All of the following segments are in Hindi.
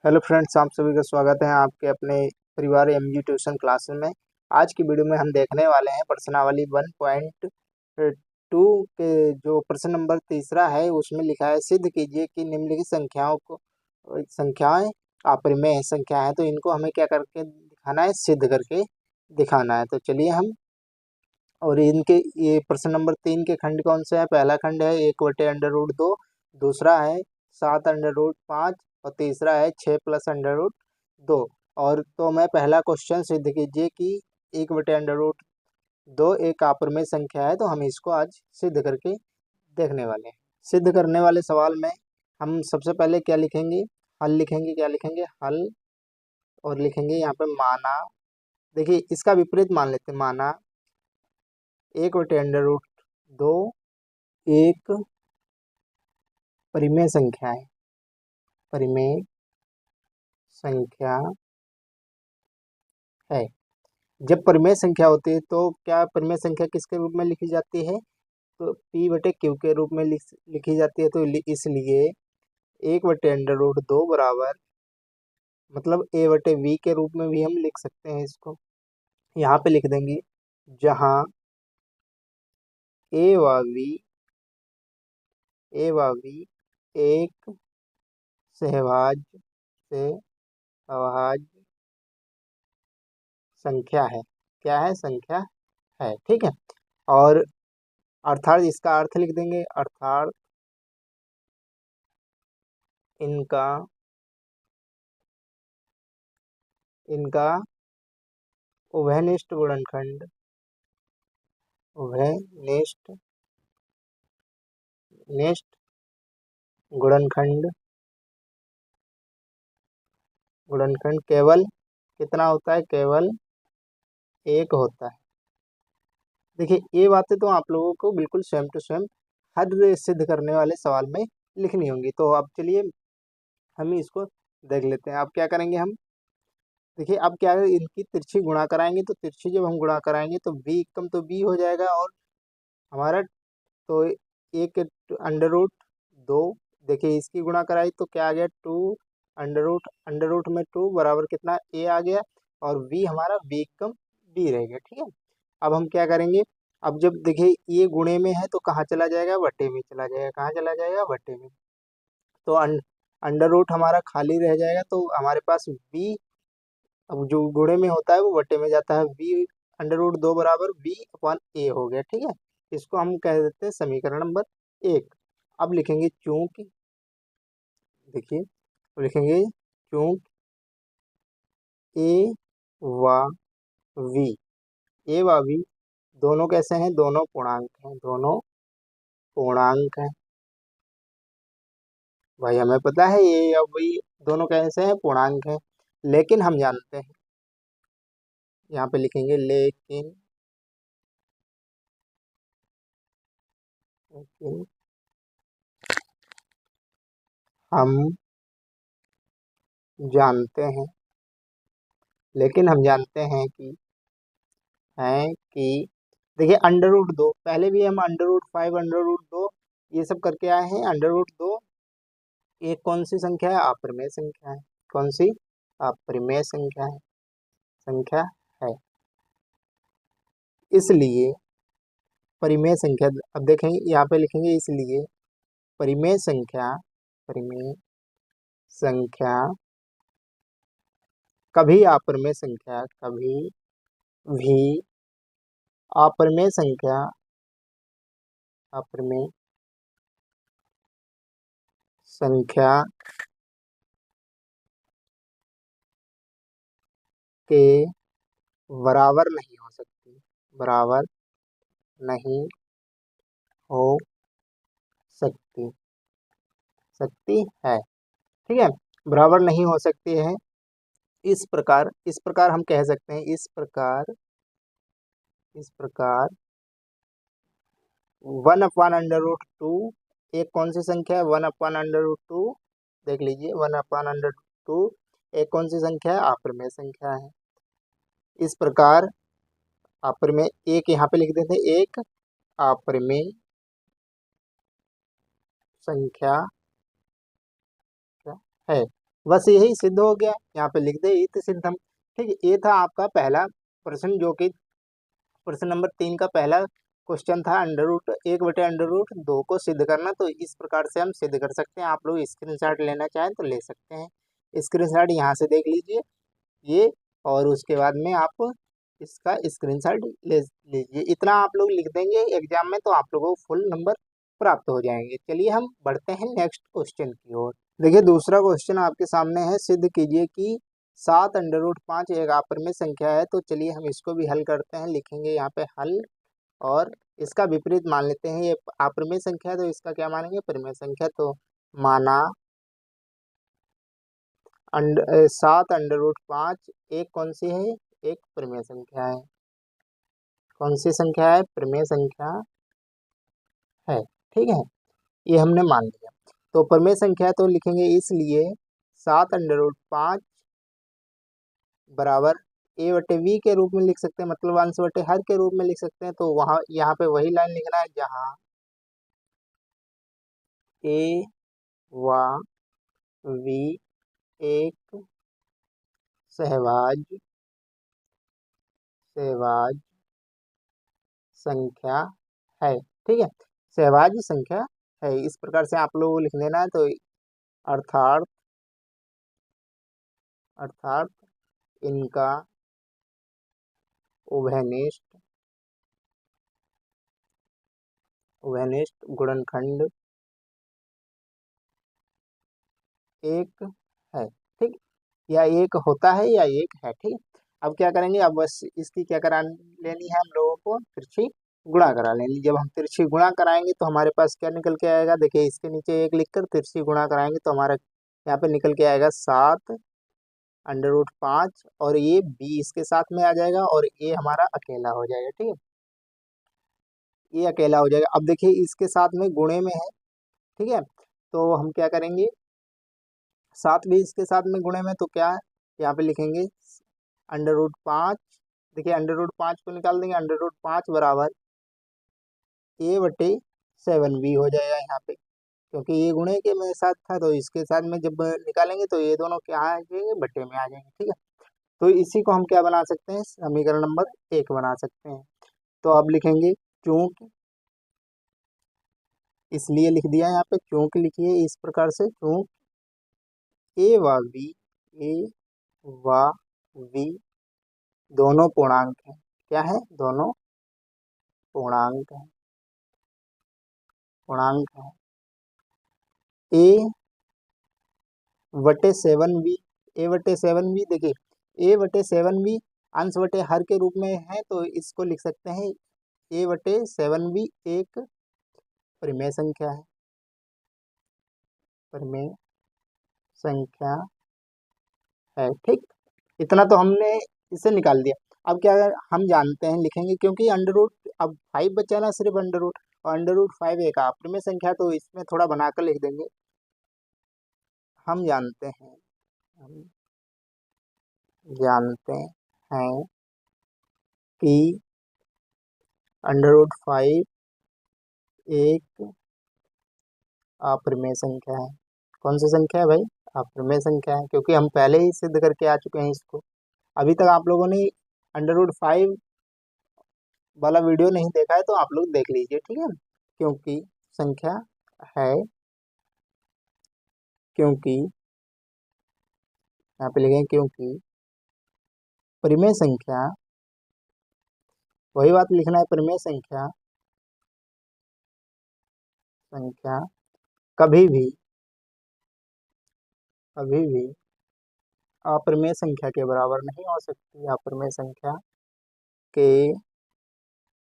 हेलो फ्रेंड्स, आप सभी का स्वागत है आपके अपने परिवार एमजी ट्यूशन क्लास में। आज की वीडियो में हम देखने वाले हैं प्रश्नावली 1.2 के जो प्रश्न नंबर तीसरा है उसमें लिखा है सिद्ध कीजिए कि निम्नलिखित संख्याएं अपरिमेय संख्या है। तो इनको हमें क्या करके दिखाना है, सिद्ध करके दिखाना है। तो चलिए हम और इनके ये प्रश्न नंबर 3 के खंड कौन से है। पहला खंड है 1/√2, दूसरा है 7/5 और तीसरा है 6 + √2। और तो मैं पहला क्वेश्चन सिद्ध कीजिए कि 1/√2 एक अपरिमेय संख्या है। तो हम इसको आज सिद्ध करके देखने वाले हैं। सिद्ध करने वाले सवाल में हम सबसे पहले क्या लिखेंगे, हल लिखेंगे। क्या लिखेंगे? हल। और लिखेंगे यहाँ पे माना। देखिए इसका विपरीत मान लेते हैं। माना 1/√2 एक परिमेय संख्या है। परिमेय संख्या है। जब परिमेय संख्या होती है तो क्या परिमेय संख्या किसके रूप में लिखी जाती है? तो P/Q के रूप में लिखी जाती है। तो इसलिए 1/√2 बराबर मतलब A/V के रूप में भी हम लिख सकते हैं इसको। यहाँ पे लिख देंगे जहाँ A व V एक सहभाज्य से अभाज्य संख्या है। क्या है? संख्या है। ठीक है। और अर्थात इसका अर्थ लिख देंगे। अर्थात इनका इनका उभयनिष्ठ गुणनखंड उभयनिष्ठ निष्ठ गुणनखंड गुणनखंड केवल कितना होता है? केवल एक होता है। देखिए ये बातें तो आप लोगों को बिल्कुल सेम टू सेम हर सिद्ध करने वाले सवाल में लिखनी होंगी। तो अब चलिए हम इसको देख लेते हैं। अब क्या करेंगे हम? देखिए अब क्या है, इनकी तिरछी गुणा कराएंगे। तो तिरछी जब हम गुणा कराएंगे तो बी कम तो बी हो जाएगा और हमारा तो 1/√2। देखिए इसकी गुणा कराई तो क्या आ गया? 2 अंडर रूट में 2 बराबर कितना? ए आ गया। और बी हमारा बी कम बी रह गया। ठीक है। अब हम क्या करेंगे? अब जब देखिए ये गुणे में है तो कहाँ चला जाएगा? बट्टे में चला जाएगा। कहाँ चला जाएगा? बट्टे में। तो अंडर रूट हमारा खाली रह जाएगा। तो हमारे पास बी अब जो गुणे में होता है वो बट्टे में जाता है। B/√2 बराबर B/A हो गया। ठीक है। इसको हम कह देते हैं समीकरण नंबर 1। अब लिखेंगे चूंकि, देखिए अब लिखेंगे चूंकि A व V दोनों कैसे हैं? दोनों पूर्णांक हैं। दोनों पूर्णांक हैं। भाई हमें पता है A और V दोनों कैसे हैं? पूर्णांक हैं। लेकिन हम जानते हैं, यहाँ पे लिखेंगे लेकिन लेकिन हम जानते हैं लेकिन हम जानते हैं कि देखिए अंडर रूट 2 पहले भी हम अंडर रूट 5 अंडर रूट 2 ये सब करके आए हैं। अंडर रूट 2 एक कौन सी संख्या है? अपरिमेय संख्या है। कौन सी? अपरिमेय संख्या है। संख्या है। इसलिए परिमेय संख्या, अब देखेंगे यहाँ पे लिखेंगे इसलिए परिमेय संख्या कभी भी अपरिमेय अपरिमेय संख्या के बराबर नहीं हो सकती। बराबर नहीं हो सकती सकती है। ठीक है। बराबर नहीं हो सकती है। इस प्रकार हम कह सकते हैं। इस प्रकार 1/√2 एक कौन सी संख्या है? 1/√2 देख लीजिए। 1/√2 एक कौन सी संख्या है? अपरिमेय संख्या है। इस प्रकार अपरिमेय एक यहाँ पे लिख देते हैं। एक अपरिमेय संख्या क्या है? बस यही सिद्ध हो गया, यहाँ पे लिख दे इत सिद्धम। ठीक है, ये था आपका पहला प्रश्न, जो कि प्रश्न नंबर 3 का पहला क्वेश्चन था, अंडर रूट 1/√2 को सिद्ध करना। तो इस प्रकार से हम सिद्ध कर सकते हैं। आप लोग स्क्रीनशॉट लेना चाहें तो ले सकते हैं, स्क्रीनशॉट यहाँ से देख लीजिए ये, और उसके बाद में आप इसका स्क्रीनशॉट ले लीजिए। इतना आप लोग लिख देंगे एग्जाम में, तो आप लोगों को फुल नंबर प्राप्त हो जाएंगे। चलिए हम बढ़ते हैं नेक्स्ट क्वेश्चन की ओर। देखिए दूसरा क्वेश्चन आपके सामने है, सिद्ध कीजिए कि 7√5 एक अपरिमेय संख्या है। तो चलिए हम इसको भी हल करते हैं, लिखेंगे यहाँ पे हल, और इसका विपरीत मान लेते हैं। ये अपरिमेय संख्या है तो इसका क्या मानेंगे, परिमेय संख्या। तो माना 7√5 एक कौन सी है, एक परिमेय संख्या है। कौन सी संख्या है, परिमेय संख्या है। ठीक है, ये हमने मान लिया। तो परिमेय संख्या तो लिखेंगे, इसलिए 7√5 बराबर a/v के रूप में लिख सकते हैं, मतलब अंश बटे हर के रूप में लिख सकते हैं। तो वहां यहाँ पे वही लाइन लिखना है जहाँ a व v एक सहभाज्य सहभाज्य संख्या है। ठीक है, सहभाज्य संख्या है, इस प्रकार से आप लोगों को लिख लेना है। तो अर्थात अर्थात इनका उभयनिष्ठ उभयनिष्ठ गुणनखंड एक है। ठीक, या एक होता है या एक है। ठीक, अब क्या करेंगे, अब बस इसकी क्या करा लेनी है, हम लोगों को तिरछी गुणा करा लेनी। जब हम तिरछी गुणा कराएंगे तो हमारे पास क्या निकल के आएगा, देखिए इसके नीचे एक लिखकर तिरछी गुणा कराएंगे तो हमारा यहाँ पे निकल के आएगा 7√5, और ये बी इसके साथ में आ जाएगा, और ये हमारा अकेला हो जाएगा। ठीक है, ये अकेला हो जाएगा। अब देखिए इसके साथ में गुणे में है। ठीक है, तो हम क्या करेंगे, 7 भी इसके साथ में गुणे में, तो क्या यहाँ पे लिखेंगे √5। देखिए √5 को निकाल देंगे, √5 बराबर a/7 भी हो जाएगा यहाँ पे, क्योंकि ये गुणे के मेरे साथ था, तो इसके साथ में जब निकालेंगे तो ये दोनों क्या आ जाएंगे, बटे में आ जाएंगे। ठीक है, तो इसी को हम क्या बना सकते हैं, समीकरण नंबर 1 बना सकते हैं। तो अब लिखेंगे चूंकि, इसलिए लिख दिया यहाँ पे चूंकि, लिखिए इस प्रकार से, चूंकि ए व बी ए व बी दोनों पूर्णांक हैं। क्या है, दोनों पूर्णांक हैं, पूर्णांक है। a/7b, a/7b देखिए a/7b अंश बटे हर के रूप में है, तो इसको लिख सकते हैं a/7b एक परिमेय संख्या है, परिमेय संख्या है। ठीक, इतना तो हमने इसे निकाल दिया। अब क्या हम जानते हैं, लिखेंगे क्योंकि अंडर रूट अब 5 बचा ना, सिर्फ अंडर रूट, और √5 एक अपरिमेय संख्या, तो इसमें थोड़ा बनाकर लिख देंगे। हम जानते हैं, हम जानते हैं कि √5 एक अपरिमेय संख्या है। कौन सी संख्या है भाई, अपरिमेय संख्या है, क्योंकि हम पहले ही सिद्ध करके आ चुके हैं इसको। अभी तक आप लोगों ने √5 वाला वीडियो नहीं देखा है तो आप लोग देख लीजिए। ठीक है, क्योंकि संख्या है, क्योंकि यहाँ पे लिखें, क्योंकि परिमेय संख्या, वही बात लिखना है, परिमेय संख्या संख्या कभी भी कभी भी अपरिमेय संख्या के बराबर नहीं हो सकती। अपरिमेय संख्या के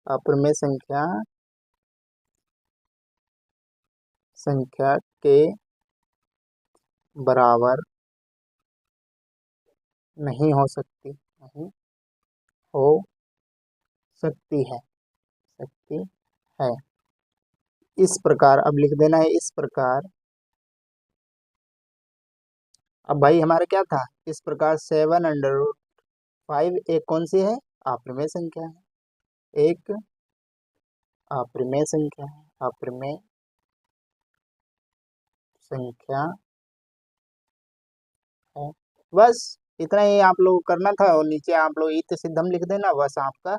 अपरिमेय संख्या के बराबर नहीं हो सकती, नहीं हो सकती है, सकती है। इस प्रकार अब लिख देना है, इस प्रकार। अब भाई हमारा क्या था, इस प्रकार 7√5 एक कौन सी है, अपरिमेय संख्या है, एक अपरिमेय संख्या है, अपरिमेय संख्या है। बस इतना ही आप लोग करना था और नीचे आप लोग ईथ सिद्धम लिख देना, बस आपका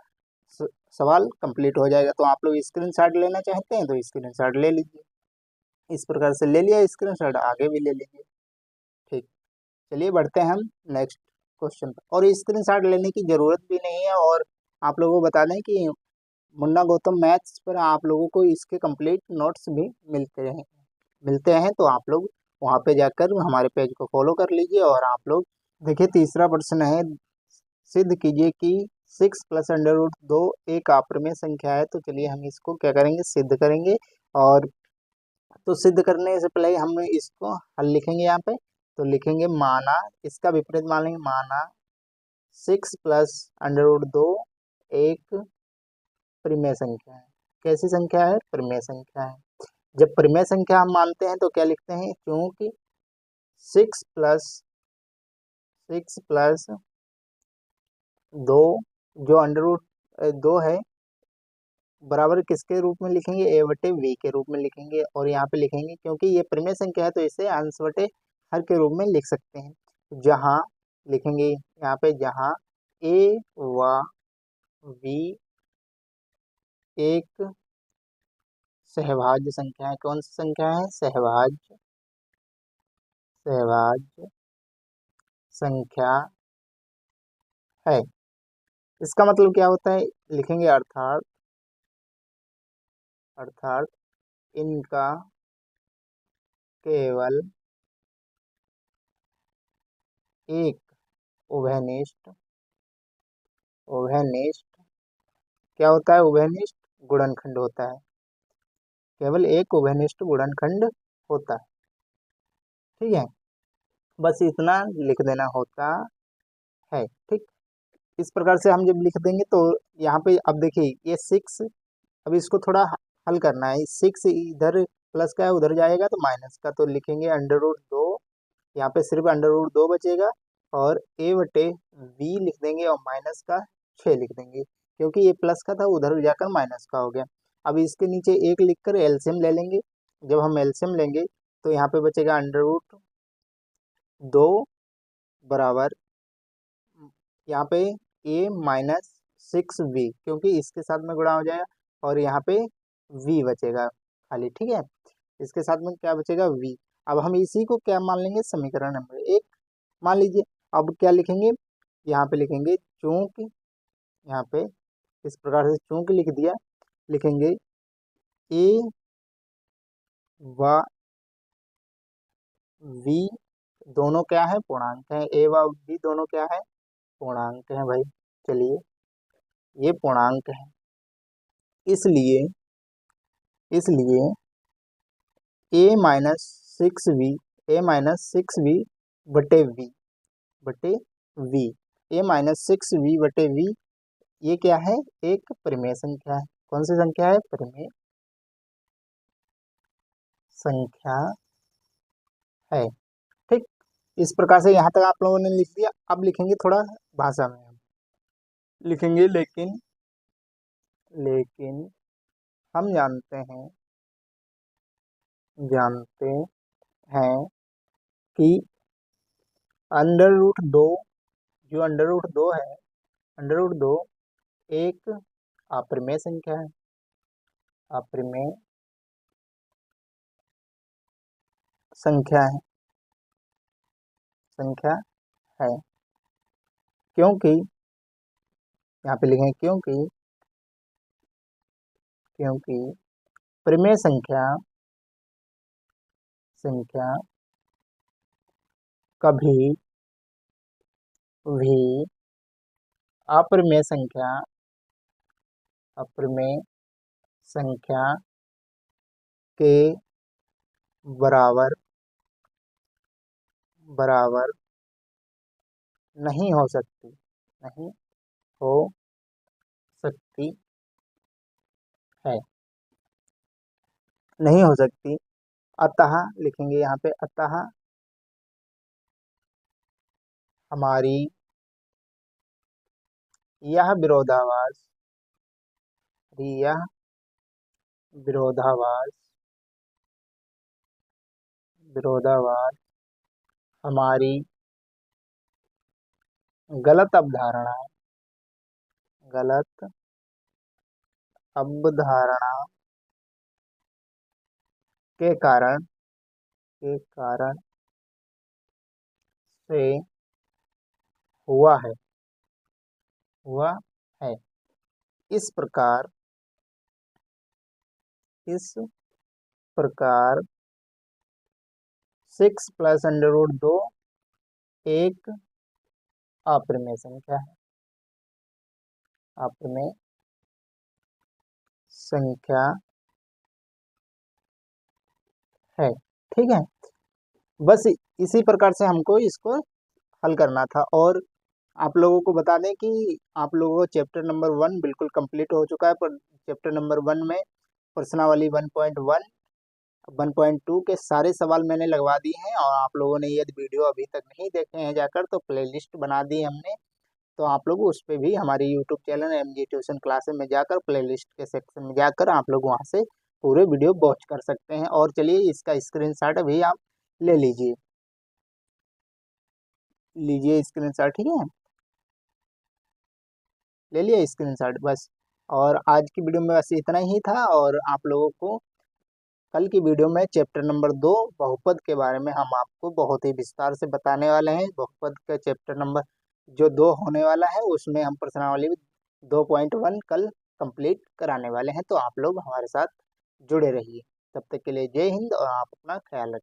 स- सवाल कंप्लीट हो जाएगा। तो आप लोग स्क्रीनशॉट लेना चाहते हैं तो स्क्रीनशॉट ले लीजिए, इस प्रकार से ले लिया स्क्रीनशॉट, आगे भी ले लीजिए। ठीक, चलिए बढ़ते हैं हम नेक्स्ट क्वेश्चन पर। और स्क्रीनशॉट लेने की जरूरत भी नहीं है। और आप लोगों को बता दें कि मुन्ना गौतम मैथ्स पर आप लोगों को इसके कंप्लीट नोट्स भी मिलते हैं। तो आप लोग वहाँ पे जाकर हमारे पेज को फॉलो कर लीजिए। और आप लोग देखिए, तीसरा प्रश्न है, सिद्ध कीजिए कि 6 + √2 एक अप्रमेय संख्या है। तो चलिए हम इसको क्या करेंगे, सिद्ध करेंगे। और तो सिद्ध करने से पहले हम इसको हल लिखेंगे यहाँ पे। तो लिखेंगे माना, इसका विपरीत मान लेंगे, माना 6 + √2 एक परिमेय संख्या है। कैसी संख्या है, परिमेय संख्या है। जब परिमेय संख्या हम मानते हैं तो क्या लिखते हैं, क्योंकि 6 + 6 + 2, जो √2 है, बराबर किसके रूप में लिखेंगे, a/v के रूप में लिखेंगे। और यहाँ पे लिखेंगे क्योंकि ये परिमेय संख्या है तो इसे अंश बटे हर के रूप में लिख सकते हैं। जहाँ लिखेंगे यहाँ पे, जहाँ a व v एक सहभाज्य संख्या है। कौन सी संख्या है, सहभाज्य सहभाज्य संख्या है। इसका मतलब क्या होता है, लिखेंगे अर्थात अर्थात इनका केवल एक उभयनिष्ठ उभयनिष्ठ क्या होता है, उभयनिष्ठ गुणनखंड होता है। केवल एक उभयनिष्ठ गुणनखंड होता है। ठीक है, बस इतना लिख देना होता है। ठीक, इस प्रकार से हम जब लिख देंगे तो यहाँ पे अब देखिए ये 6, अब इसको थोड़ा हल करना है। 6 इधर प्लस का है, उधर जाएगा तो माइनस का, तो लिखेंगे √2। यहाँ पे सिर्फ √2 बचेगा। और a/v लिख देंगे और माइनस का 6 लिख देंगे, क्योंकि ये प्लस का था, उधर जाकर माइनस का हो गया। अब इसके नीचे एक लिखकर एलसीएम ले लेंगे। जब हम एलसीएम लेंगे तो यहाँ पे बचेगा √2 बराबर, यहाँ पे a - 6v, क्योंकि इसके साथ में गुणा हो जाएगा। और यहाँ पे v बचेगा खाली। ठीक है, इसके साथ में क्या बचेगा, v। अब हम इसी को क्या मान लेंगे, समीकरण नंबर 1 मान लीजिए। अब क्या लिखेंगे, यहाँ पे लिखेंगे चूंकि, यहाँ पे इस प्रकार से चूंकि लिख दिया, लिखेंगे a व v दोनों क्या है, पूर्णांक है। a व v दोनों क्या है, पूर्णांक है भाई। चलिए, ये पूर्णांक है, इसलिए इसलिए a-6v a-6v बटे v बटे v a-6v बटे v, ये क्या है, एक परिमेय संख्या है। कौन सी संख्या है, परिमेय संख्या है। ठीक, इस प्रकार से यहाँ तक आप लोगों ने लिख दिया। अब लिखेंगे थोड़ा भाषा में, हम लिखेंगे लेकिन लेकिन हम जानते हैं कि √2, जो √2 है, √2 एक अपरिमेय संख्या है। अपरिमेय संख्या है, संख्या है, क्योंकि यहाँ पे लिखेंगे क्योंकि परिमेय संख्या संख्या कभी भी अपरिमेय संख्या अपरिमेय संख्या के बराबर बराबर नहीं हो सकती, नहीं हो सकती है, नहीं हो सकती। अतः लिखेंगे यहाँ पे, अतः हमारी यह यह विरोधाभास विरोधाभास हमारी गलत अवधारणा, गलत अवधारणा के कारण, के कारण से हुआ है, हुआ है। इस प्रकार, इस प्रकार 6 प्लस अंडर रूट 2 एक अप्रमेय संख्या है, अप्रमेय संख्या है। ठीक है, बस इसी प्रकार से हमको इसको हल करना था। और आप लोगों को बता दें कि आप लोगों को चैप्टर नंबर 1 बिल्कुल कंप्लीट हो चुका है, पर चैप्टर नंबर 1 में प्रश्नावली 1.1 1.2 के सारे सवाल मैंने लगवा दिए हैं। और आप लोगों ने यदि वीडियो अभी तक नहीं देखे हैं जाकर, तो प्लेलिस्ट बना दी हमने, तो आप लोग उस पर भी हमारी YouTube channel MG tuition classes में जाकर प्लेलिस्ट के सेक्शन में जाकर आप लोग वहाँ से पूरे वीडियो वॉच कर सकते हैं। और चलिए इसका स्क्रीनशॉट भी आप ले लीजिए, लीजिए स्क्रीनशॉट। ठीक है, ले लिया स्क्रीनशॉट बस। और आज की वीडियो में बस इतना ही था। और आप लोगों को कल की वीडियो में चैप्टर नंबर 2 बहुपद के बारे में हम आपको बहुत ही विस्तार से बताने वाले हैं। बहुपद का चैप्टर नंबर जो 2 होने वाला है, उसमें हम प्रश्नावली 2.1 कल कंप्लीट कराने वाले हैं। तो आप लोग हमारे साथ जुड़े रहिए। तब तक के लिए जय हिंद, और आप अपना ख्याल रखिए।